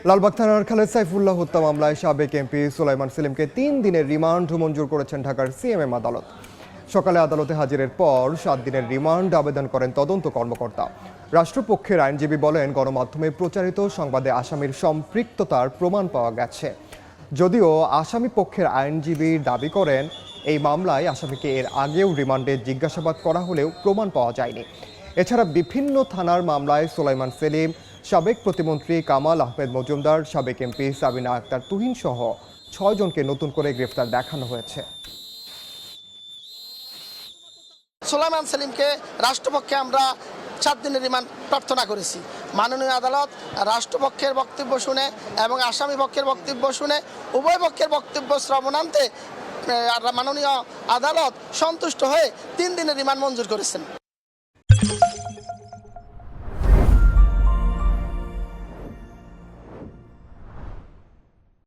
লালবাগ থানার খালেদ সাইফুল্লাহ হত্যা মামলায় সাবেক এমপি সুলাইমান সেলিমকে 3 দিনের রিমান্ড মঞ্জুর করেছেন ঢাকার সিএমএম আদালত। সকালে আদালতে হাজিরের পর 7 দিনের রিমান্ড আবেদন করেন তদন্ত কর্মকর্তা। রাষ্ট্রপক্ষের আইনজীবী বলেন, গণমাধ্যমে প্রচারিত সংবাদে আসামির সম্পৃক্ততার প্রমাণ পাওয়া গেছে। যদিও আসামি পক্ষের আইনজীবী দাবি করেন, এই মামলায় আসামিকে এর আগেও রিমান্ডে জিজ্ঞাসাবাদ করা হলেও প্রমাণ পাওয়া যায়নি। এছাড়া বিভিন্ন থানার মামলায় সুলাইমান সেলিম, সাবেক প্রতিমন্ত্রী কামাল আহমেদ মজুমদার, সাবেক এমপি সাবিনা আক্তার তুহিন সহ 6 জনকে নতুন করে গ্রেফতার দেখানো হয়েছে। সুলাইমান সেলিমকে রাষ্ট্রপক্ষে আমরা 7 দিনের রিমান্ড প্রার্থনা করেছি। মাননীয় আদালত রাষ্ট্রপক্ষের বক্তব্য শুনে এবং আসামি পক্ষের বক্তব্য শুনে উভয় পক্ষের বক্তব্য শ্রবণান্তে মাননীয় আদালত সন্তুষ্ট হয়ে 3 দিনের রিমান্ড মঞ্জুর করেছেন।